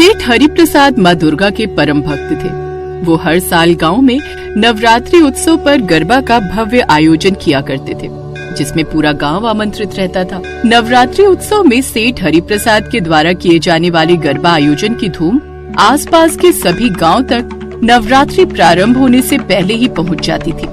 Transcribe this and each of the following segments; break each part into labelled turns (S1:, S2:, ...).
S1: सेठ हरिप्रसाद माँ दुर्गा के परम भक्त थे। वो हर साल गांव में नवरात्रि उत्सव पर गरबा का भव्य आयोजन किया करते थे, जिसमें पूरा गांव आमंत्रित रहता था। नवरात्रि उत्सव में सेठ हरिप्रसाद के द्वारा किए जाने वाले गरबा आयोजन की धूम आसपास के सभी गांव तक नवरात्रि प्रारंभ होने से पहले ही पहुंच जाती थी।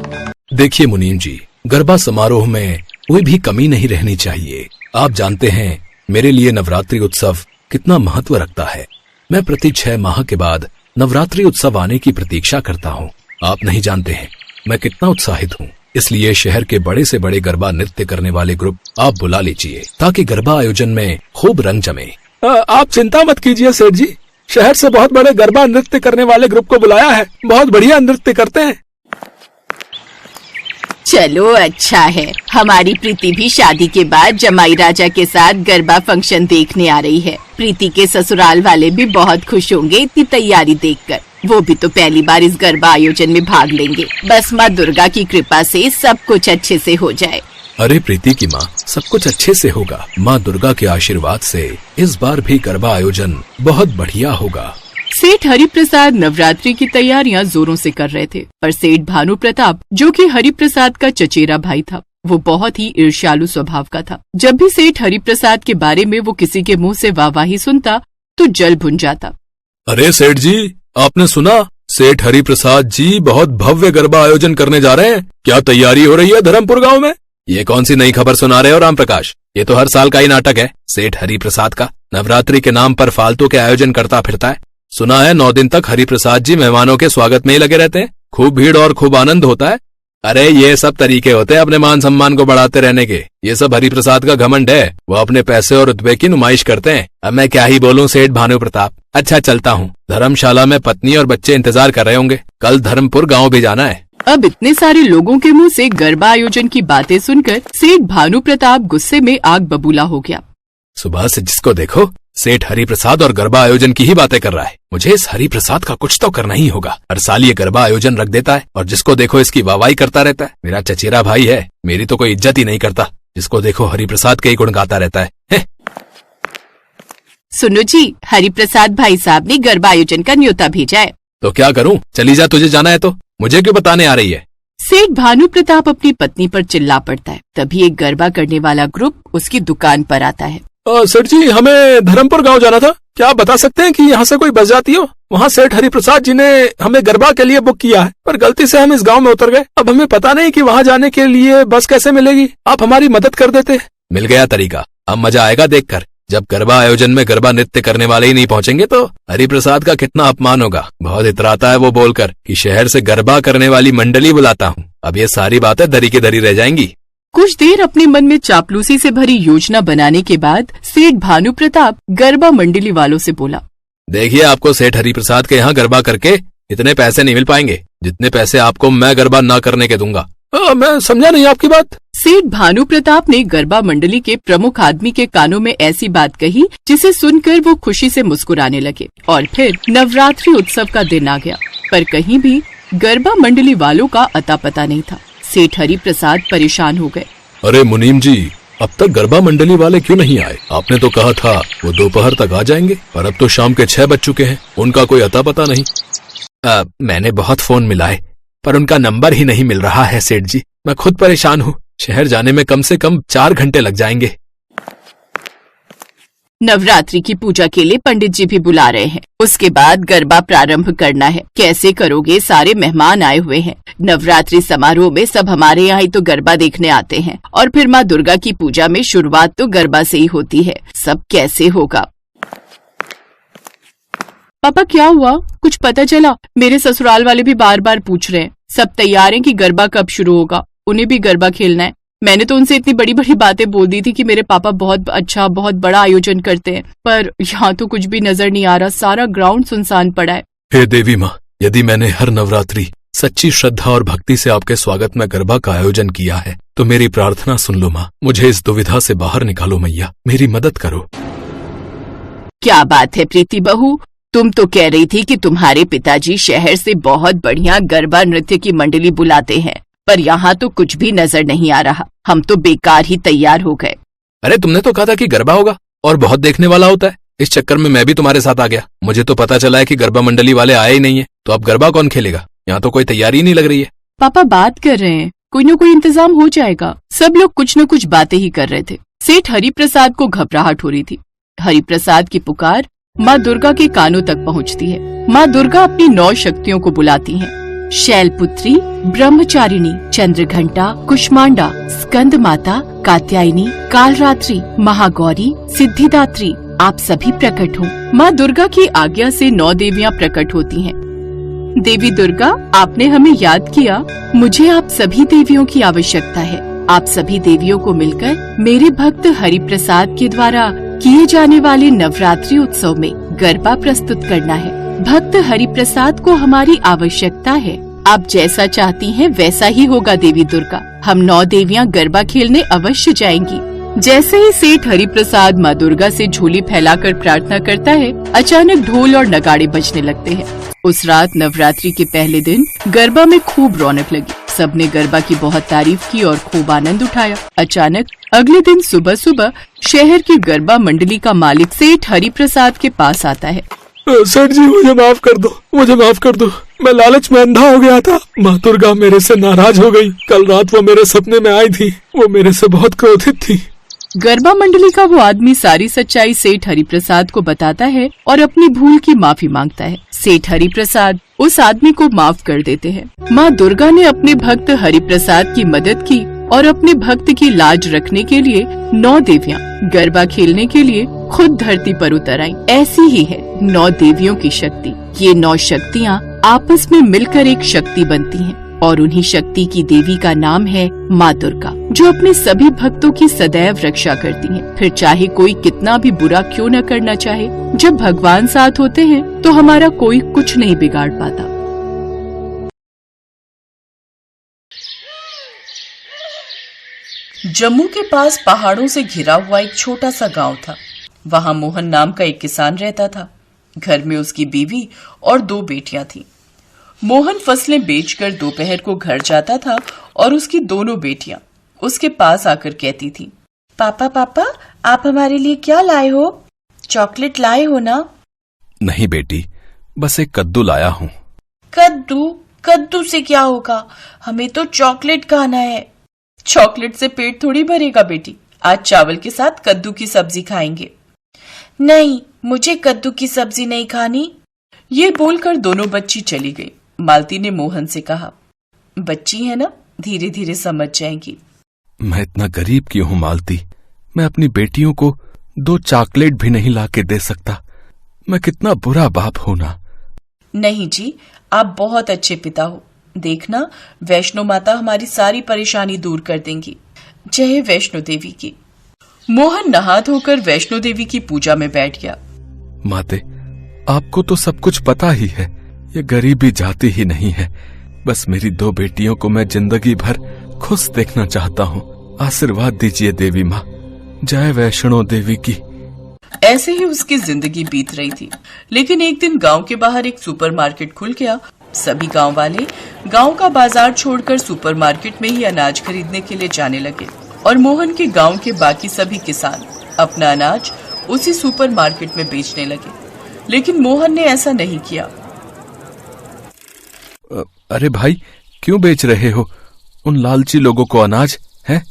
S2: देखिए मुनीम जी, गरबा समारोह में कोई भी कमी नहीं रहनी चाहिए। आप जानते हैं मेरे लिए नवरात्रि उत्सव कितना महत्व रखता है। मैं प्रति 6 माह के बाद नवरात्रि उत्सव आने की प्रतीक्षा करता हूँ। आप नहीं जानते हैं मैं कितना उत्साहित हूँ। इसलिए शहर के बड़े से बड़े गरबा नृत्य करने वाले ग्रुप आप बुला लीजिए, ताकि गरबा आयोजन में खूब रंग जमे।
S3: आप चिंता मत कीजिए सेठ जी, शहर से बहुत बड़े गरबा नृत्य करने वाले ग्रुप को बुलाया है। बहुत बढ़िया नृत्य करते हैं।
S1: चलो अच्छा है, हमारी प्रीति भी शादी के बाद जमाई राजा के साथ गरबा फंक्शन देखने आ रही है। प्रीति के ससुराल वाले भी बहुत खुश होंगे इतनी तैयारी देखकर। वो भी तो पहली बार इस गरबा आयोजन में भाग लेंगे। बस माँ दुर्गा की कृपा से सब कुछ अच्छे से हो जाए।
S2: अरे प्रीति की माँ, सब कुछ अच्छे से होगा। माँ दुर्गा के आशीर्वाद से इस बार भी गरबा आयोजन बहुत बढ़िया होगा।
S1: सेठ हरिप्रसाद नवरात्रि की तैयारियां जोरों से कर रहे थे, पर सेठ भानु प्रताप, जो कि हरिप्रसाद का चचेरा भाई था, वो बहुत ही ईर्ष्यालु स्वभाव का था। जब भी सेठ हरिप्रसाद के बारे में वो किसी के मुंह से वाहवाही सुनता तो जल भुन जाता।
S2: अरे सेठ जी, आपने सुना? सेठ हरिप्रसाद जी बहुत भव्य गरबा आयोजन करने जा रहे हैं। क्या तैयारी हो रही है धर्मपुर गांव में? ये कौन सी नई खबर सुना रहे हो राम प्रकाश? ये तो हर साल का ही नाटक है। सेठ हरिप्रसाद का नवरात्रि के नाम पर फालतू के आयोजन करता फिरता है। सुना है 9 दिन तक हरिप्रसाद जी मेहमानों के स्वागत में ही लगे रहते हैं। खूब भीड़ और खूब आनंद होता है। अरे ये सब तरीके होते हैं अपने मान सम्मान को बढ़ाते रहने के। ये सब हरिप्रसाद का घमंड है। वो अपने पैसे और रुतबे की नुमाइश करते हैं। अब मैं क्या ही बोलूं सेठ भानु प्रताप। अच्छा चलता हूँ, धर्मशाला में पत्नी और बच्चे इंतजार कर रहे होंगे। कल धर्मपुर गाँव भी जाना है।
S1: अब इतने सारे लोगों के मुंह से गरबा आयोजन की बातें सुनकर सेठ भानु प्रताप गुस्से में आग बबूला हो गया।
S2: सुबह से जिसको देखो सेठ हरिप्रसाद और गरबा आयोजन की ही बातें कर रहा है। मुझे इस हरिप्रसाद का कुछ तो करना ही होगा। हर साल ये गरबा आयोजन रख देता है और जिसको देखो इसकी वाहवाही करता रहता है। मेरा चचेरा भाई है, मेरी तो कोई इज्जत ही नहीं करता। जिसको देखो हरिप्रसाद के ही गुण गाता रहता है।
S1: सुनो जी, हरिप्रसाद भाई साहब ने गरबा आयोजन का न्योता भेजा है।
S2: तो क्या करूं? चली जा, तुझे जाना है तो। मुझे क्यों बताने आ रही है?
S1: सेठ भानु प्रताप अपनी पत्नी पर चिल्ला पड़ता है। तभी एक गरबा करने वाला ग्रुप उसकी दुकान पर आता है।
S3: सेठ जी, हमें धर्मपुर गांव जाना था। क्या आप बता सकते हैं कि यहाँ से कोई बस जाती हो? वहाँ सेठ हरिप्रसाद जी ने हमें गरबा के लिए बुक किया है, पर गलती से हम इस गांव में उतर गए। अब हमें पता नहीं कि वहाँ जाने के लिए बस कैसे मिलेगी। आप हमारी मदद कर देते।
S2: मिल गया तरीका। अब मजा आएगा देखकर। जब गरबा आयोजन में गरबा नृत्य करने वाले ही नहीं पहुँचेंगे तो हरिप्रसाद का कितना अपमान होगा। बहुत इतराता है वो बोलकर कि शहर से गरबा करने वाली मंडली बुलाता हूँ। अब ये सारी बातें धरी की धरी रह जाएंगी।
S1: कुछ देर अपने मन में चापलूसी से भरी योजना बनाने के बाद सेठ भानु प्रताप गरबा मंडली वालों से बोला,
S2: देखिए, आपको सेठ हरिप्रसाद के यहाँ गरबा करके इतने पैसे नहीं मिल पाएंगे जितने पैसे आपको मैं गरबा न करने के दूंगा।
S3: मैं समझा नहीं आपकी बात।
S1: सेठ भानु प्रताप ने गरबा मंडली के प्रमुख आदमी के कानों में ऐसी बात कही जिसे सुनकर वो खुशी से मुस्कुराने लगे। और फिर नवरात्रि उत्सव का दिन आ गया, पर कहीं भी गरबा मंडली वालों का अता पता नहीं था। सेठ हरिप्रसाद परेशान हो गए।
S2: अरे मुनीम जी, अब तक गरबा मंडली वाले क्यों नहीं आए? आपने तो कहा था वो दोपहर तक आ जाएंगे, पर अब तो शाम के 6 बज चुके हैं। उनका कोई अता पता नहीं। मैंने बहुत फोन मिलाए, पर उनका नंबर ही नहीं मिल रहा है सेठ जी। मैं खुद परेशान हूँ। शहर जाने में कम से कम 4 घंटे लग जाएंगे।
S1: नवरात्रि की पूजा के लिए पंडित जी भी बुला रहे हैं। उसके बाद गरबा प्रारंभ करना है। कैसे करोगे? सारे मेहमान आए हुए हैं। नवरात्रि समारोह में सब हमारे यहाँ ही तो गरबा देखने आते हैं, और फिर माँ दुर्गा की पूजा में शुरुआत तो गरबा से ही होती है। सब कैसे होगा? पापा क्या हुआ? कुछ पता चला? मेरे ससुराल वाले भी बार बार पूछ रहे हैं। सब तैयार हैं कि गरबा कब शुरू होगा। उन्हें भी गरबा खेलना है। मैंने तो उनसे इतनी बड़ी बड़ी बातें बोल दी थी कि मेरे पापा बहुत अच्छा, बहुत बड़ा आयोजन करते हैं, पर यहाँ तो कुछ भी नजर नहीं आ रहा। सारा ग्राउंड सुनसान पड़ा है।
S2: हे देवी माँ, यदि मैंने हर नवरात्रि सच्ची श्रद्धा और भक्ति से आपके स्वागत में गरबा का आयोजन किया है तो मेरी प्रार्थना सुन लो माँ। मुझे इस दुविधा से बाहर निकालो मैया। मेरी मदद करो।
S1: क्या बात है प्रीति बहू, तुम तो कह रही थी कि तुम्हारे पिताजी शहर से बहुत बढ़िया गरबा नृत्य की मंडली बुलाते हैं, पर यहाँ तो कुछ भी नजर नहीं आ रहा। हम तो बेकार ही तैयार हो गए।
S2: अरे तुमने तो कहा था कि गरबा होगा और बहुत देखने वाला होता है। इस चक्कर में मैं भी तुम्हारे साथ आ गया। मुझे तो पता चला है कि गरबा मंडली वाले आए ही नहीं है, तो अब गरबा कौन खेलेगा? यहाँ तो कोई तैयारी ही नहीं लग रही है।
S1: पापा बात कर रहे हैं, कोई न कोई इंतजाम हो जाएगा। सब लोग कुछ न कुछ बातें ही कर रहे थे। सेठ हरिप्रसाद को घबराहट हो रही थी। हरिप्रसाद की पुकार माँ दुर्गा के कानों तक पहुँचती है। माँ दुर्गा अपनी 9 शक्तियों को बुलाती हैं। शैलपुत्री, ब्रह्मचारिणी, चंद्रघंटा, कुष्मांडा, स्कंद माता, कात्यायनी, कालरात्रि, महागौरी, सिद्धिदात्री, आप सभी प्रकट हो। माँ दुर्गा की आज्ञा से 9 देवियाँ प्रकट होती हैं। देवी दुर्गा, आपने हमें याद किया। मुझे आप सभी देवियों की आवश्यकता है। आप सभी देवियों को मिलकर मेरे भक्त हरिप्रसाद के द्वारा किए जाने वाले नवरात्रि उत्सव में गरबा प्रस्तुत करना है। भक्त हरिप्रसाद को हमारी आवश्यकता है। आप जैसा चाहती हैं वैसा ही होगा देवी दुर्गा। हम 9 देवियां गरबा खेलने अवश्य जाएंगी। जैसे ही सेठ हरिप्रसाद माँ दुर्गा से झोली फैलाकर प्रार्थना करता है, अचानक ढोल और नगाड़े बजने लगते हैं। उस रात नवरात्रि के पहले दिन गरबा में खूब रौनक लगी। सबने गरबा की बहुत तारीफ की और खूब आनंद उठाया। अचानक अगले दिन सुबह सुबह शहर की गरबा मंडली का मालिक सेठ हरिप्रसाद के पास आता है।
S3: सेठ जी, मुझे माफ कर दो, मुझे माफ कर दो। मैं लालच में अंधा हो गया था। माँ दुर्गा मेरे से नाराज हो गई। कल रात वो मेरे सपने में आई थी। वो मेरे से बहुत क्रोधित थी।
S1: गरबा मंडली का वो आदमी सारी सच्चाई सेठ हरिप्रसाद को बताता है और अपनी भूल की माफी मांगता है। सेठ हरिप्रसाद उस आदमी को माफ कर देते हैं। माँ दुर्गा ने अपने भक्त हरिप्रसाद की मदद की और अपने भक्त की लाज रखने के लिए 9 देवियां गरबा खेलने के लिए खुद धरती पर उतर आईं। ऐसी ही है 9 देवियों की शक्ति। ये 9 शक्तियाँ आपस में मिलकर एक शक्ति बनती हैं और उन्हीं शक्ति की देवी का नाम है माँ दुर्गा, जो अपने सभी भक्तों की सदैव रक्षा करती हैं। फिर चाहे कोई कितना भी बुरा क्यों न करना चाहे, जब भगवान साथ होते हैं तो हमारा कोई कुछ नहीं बिगाड़ पाता। जम्मू के पास पहाड़ों से घिरा हुआ एक छोटा सा गांव था। वहां मोहन नाम का एक किसान रहता था। घर में उसकी बीवी और 2 बेटियां थीं। मोहन फसलें बेचकर दोपहर को घर जाता था और उसकी दोनों बेटियां उसके पास आकर कहती थीं, पापा पापा, आप हमारे लिए क्या लाए हो? चॉकलेट लाए हो ना?
S2: नहीं बेटी, बस एक कद्दू लाया हूँ।
S4: कद्दू? कद्दू से क्या होगा? हमें तो चॉकलेट खाना है।
S1: चॉकलेट से पेट थोड़ी भरेगा बेटी। आज चावल के साथ कद्दू की सब्जी खाएंगे।
S4: नहीं, मुझे कद्दू की सब्जी नहीं खानी।
S1: ये बोलकर दोनों बच्ची चली गई। मालती ने मोहन से कहा, बच्ची है ना, धीरे धीरे समझ जाएंगी।
S2: मैं इतना गरीब क्यों हूँ मालती? मैं अपनी बेटियों को 2 चॉकलेट भी नहीं ला के दे सकता। मैं कितना बुरा बाप हूँ ना।
S1: नहीं जी, आप बहुत अच्छे पिता हो। देखना, वैष्णो माता हमारी सारी परेशानी दूर कर देंगी। जय वैष्णो देवी की। मोहन नहा धोकर वैष्णो देवी की पूजा में बैठ गया।
S2: माते, आपको तो सब कुछ पता ही है। ये गरीबी जाती ही नहीं है। बस मेरी 2 बेटियों को मैं जिंदगी भर खुश देखना चाहता हूँ। आशीर्वाद दीजिए देवी माँ। जय वैष्णो देवी की।
S1: ऐसे ही उसकी जिंदगी बीत रही थी। लेकिन एक दिन गांव के बाहर एक सुपरमार्केट खुल गया। सभी गांव वाले गांव का बाजार छोड़कर सुपरमार्केट में ही अनाज खरीदने के लिए जाने लगे और मोहन के गांव के बाकी सभी किसान अपना अनाज उसी सुपरमार्केट में बेचने लगे। लेकिन मोहन ने ऐसा नहीं किया।
S2: अरे भाई, क्यों बेच रहे हो उन लालची लोगों को अनाज? है?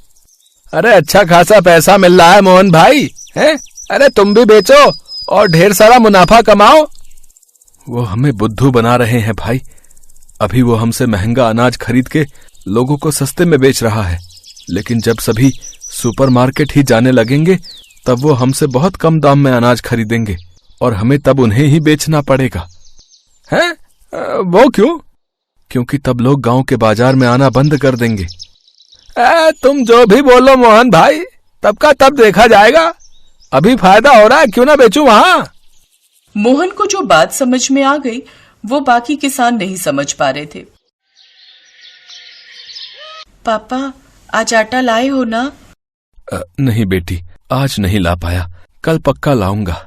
S3: अरे अच्छा खासा पैसा मिल रहा है मोहन भाई, है? अरे तुम भी बेचो और ढेर सारा मुनाफा कमाओ।
S2: वो हमें बुद्धू बना रहे हैं भाई। अभी वो हमसे महंगा अनाज खरीद के लोगों को सस्ते में बेच रहा है, लेकिन जब सभी सुपरमार्केट ही जाने लगेंगे तब वो हमसे बहुत कम दाम में अनाज खरीदेंगे और हमें तब उन्हें ही बेचना पड़ेगा।
S3: हैं? वो क्यों?
S2: क्योंकि तब लोग गांव के बाजार में आना बंद कर देंगे।
S3: तुम जो भी बोलो मोहन भाई, तब का तब देखा जाएगा। अभी फायदा हो रहा है, क्यों ना बेचूं वहां।
S1: मोहन को जो बात समझ में आ गई वो बाकी किसान नहीं समझ पा रहे थे।
S4: पापा, आज आटा लाए हो ना?
S2: नहीं बेटी, आज नहीं ला पाया, कल पक्का लाऊंगा।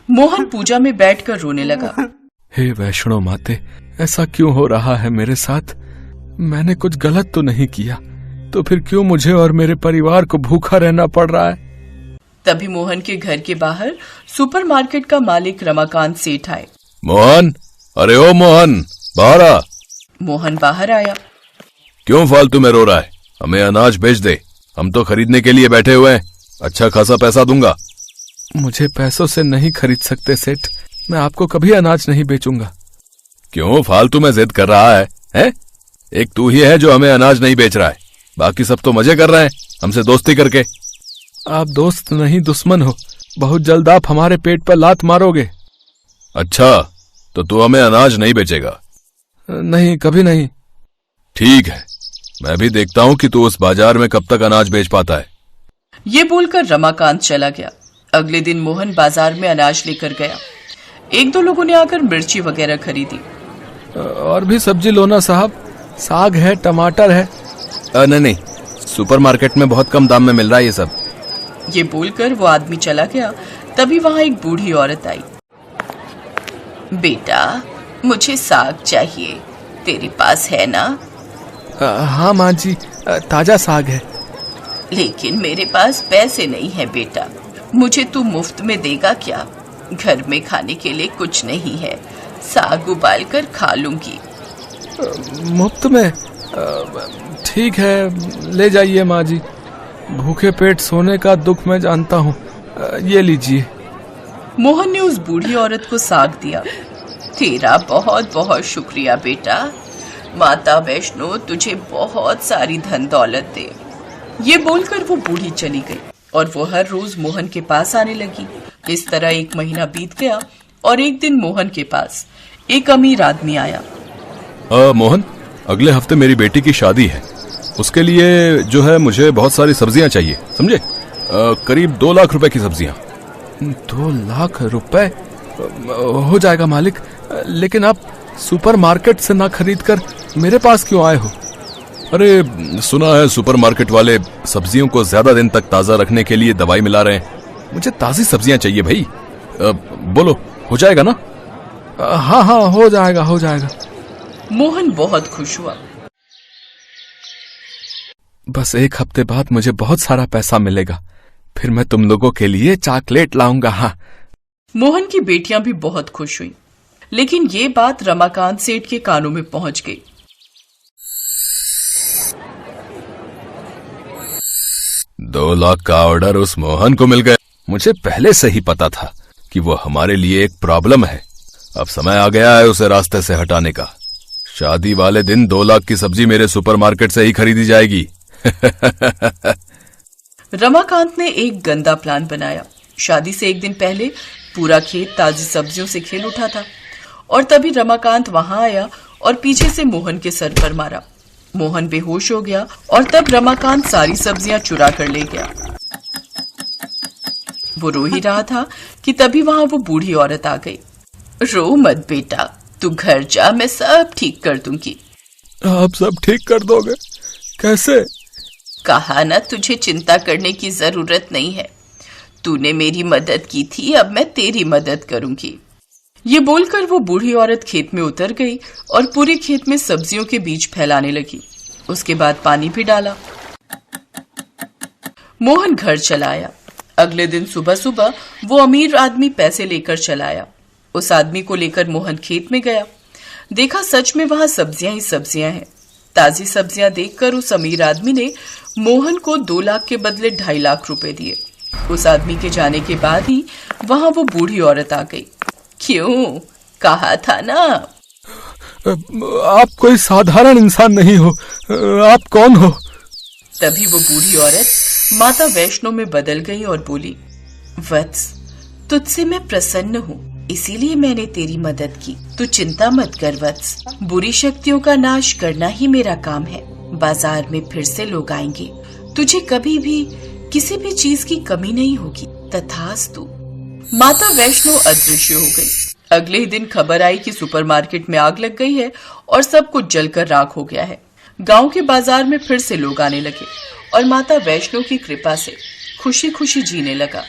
S1: मोहन पूजा में बैठकर रोने लगा।
S2: हे वैष्णो माते, ऐसा क्यों हो रहा है मेरे साथ? मैंने कुछ गलत तो नहीं किया, तो फिर क्यों मुझे और मेरे परिवार को भूखा रहना पड़ रहा है?
S1: तभी मोहन के घर के बाहर सुपरमार्केट का मालिक रमाकांत सेठ आए।
S2: मोहन, अरे ओ मोहन, बाहर आ।
S1: मोहन बाहर आया।
S2: क्यों फालतू में रो रहा है? हमें अनाज बेच दे, हम तो खरीदने के लिए बैठे हुए हैं, अच्छा खासा पैसा दूंगा।
S3: मुझे पैसों से नहीं खरीद सकते सेठ, मैं आपको कभी अनाज नहीं बेचूंगा।
S2: क्यों फालतू में जिद कर रहा है, हैं? एक तू ही है जो हमें अनाज नहीं बेच रहा है, बाकी सब तो मजे कर रहे हैं हमसे दोस्ती करके।
S3: आप दोस्त नहीं दुश्मन हो, बहुत जल्द आप हमारे पेट पर लात मारोगे।
S2: अच्छा, तो तू हमें अनाज नहीं बेचेगा?
S3: नहीं, कभी नहीं।
S2: ठीक है, मैं भी देखता हूँ कि तू उस बाजार में कब तक अनाज बेच पाता है।
S1: ये बोलकर रमाकांत चला गया। अगले दिन मोहन बाजार में अनाज लेकर गया। एक दो लोगों ने आकर मिर्ची वगैरह खरीदी।
S3: और भी सब्जी लो ना साहब, साग है, टमाटर है।
S2: नहीं, सुपरमार्केट में बहुत कम दाम में मिल रहा है ये सब।
S1: ये बोलकर वो आदमी चला गया। तभी वहां एक बूढ़ी औरत आई। बेटा, मुझे साग चाहिए, तेरे पास है ना?
S3: हाँ माँ जी, ताजा साग है।
S1: लेकिन मेरे पास पैसे नहीं है बेटा, मुझे तू मुफ्त में देगा क्या? घर में खाने के लिए कुछ नहीं है, साग उबाल कर खा लूंगी।
S3: मुफ्त में? ठीक है, ले जाइए माँ जी, भूखे पेट सोने का दुख मैं जानता हूँ, ये लीजिए।
S1: मोहन ने उस बूढ़ी औरत को साग दिया। तेरा बहुत बहुत शुक्रिया बेटा, माता वैष्णो तुझे बहुत सारी धन दौलत दे। ये बोलकर वो बूढ़ी चली गई और वो हर रोज मोहन के पास आने लगी। इस तरह एक महीना बीत गया और एक दिन मोहन के पास एक अमीर आदमी आया।
S2: मोहन, अगले हफ्ते मेरी बेटी की शादी है, उसके लिए जो है मुझे बहुत सारी सब्जियां चाहिए, समझे? करीब 2 लाख रुपए की सब्जियां।
S3: 2 लाख रुपए? हो जाएगा मालिक, लेकिन आप सुपरमार्केट से ना खरीद कर मेरे पास क्यों आए हो?
S2: अरे सुना है सुपरमार्केट वाले सब्जियों को ज्यादा दिन तक ताजा रखने के लिए दवाई मिला रहे हैं। मुझे ताजी सब्जियां चाहिए भाई। बोलो, हो जाएगा ना?
S3: हाँ हाँ, हो जाएगा हो जाएगा।
S1: मोहन बहुत खुश हुआ।
S3: बस 1 हफ्ते बाद मुझे बहुत सारा पैसा मिलेगा, फिर मैं तुम लोगों के लिए चॉकलेट लाऊंगा। हाँ।
S1: मोहन की बेटियां भी बहुत खुश हुई, लेकिन ये बात रमाकांत सेठ के कानों में पहुंच गई।
S2: $2 लाख का ऑर्डर उस मोहन को मिल गया। मुझे पहले से ही पता था कि वो हमारे लिए एक प्रॉब्लम है। अब समय आ गया है उसे रास्ते से हटाने का। शादी वाले दिन 2 लाख की सब्जी मेरे सुपरमार्केट से ही खरीदी जाएगी।
S1: रमाकांत ने एक गंदा प्लान बनाया। शादी से एक दिन पहले पूरा खेत ताजी सब्जियों से खिल उठा था और तभी रमाकांत वहां आया और पीछे से मोहन के सर पर मारा। मोहन बेहोश हो गया और तब रमाकांत सारी सब्जियां चुरा कर ले गया। वो रो ही रहा था कि तभी वहां वो बूढ़ी औरत आ गई। रो मत बेटा, तू घर जा, मैं सब ठीक कर दूंगी।
S3: आप सब ठीक कर दोगे? कैसे?
S1: कहा ना तुझे चिंता करने की जरूरत नहीं है, तूने मेरी मदद की थी, अब मैं तेरी मदद करूंगी। ये बोलकर वो बूढ़ी औरत खेत में उतर गई और पूरे खेत में सब्जियों के बीज फैलाने लगी। उसके बाद पानी भी डाला। मोहन घर चला आया। अगले दिन सुबह सुबह वो अमीर आदमी पैसे लेकर चला आया। उस आदमी को लेकर मोहन खेत में गया। देखा सच में वहां सब्जियां ही सब्जियां हैं। ताजी सब्जियां देखकर उस अमीर आदमी ने मोहन को 2 लाख के बदले 2.5 लाख रुपए दिए। उस आदमी के जाने के बाद ही वहां वो बूढ़ी औरत आ गई। क्यों, कहा था ना?
S3: आप कोई साधारण इंसान नहीं हो, आप कौन हो?
S1: तभी वो बूढ़ी औरत माता वैष्णो में बदल गई और बोली, वत्स, तुझसे मैं प्रसन्न हूँ, इसीलिए मैंने तेरी मदद की। तू चिंता मत कर वत्स, बुरी शक्तियों का नाश करना ही मेरा काम है। बाजार में फिर से लोग आएंगे, तुझे कभी भी किसी भी चीज की कमी नहीं होगी। तथास्तु। माता वैष्णो अदृश्य हो गई। अगले ही दिन खबर आई कि सुपरमार्केट में आग लग गई है और सब कुछ जलकर राख हो गया है। गांव के बाजार में फिर से लोग आने लगे और माता वैष्णो की कृपा से खुशी खुशी जीने लगा।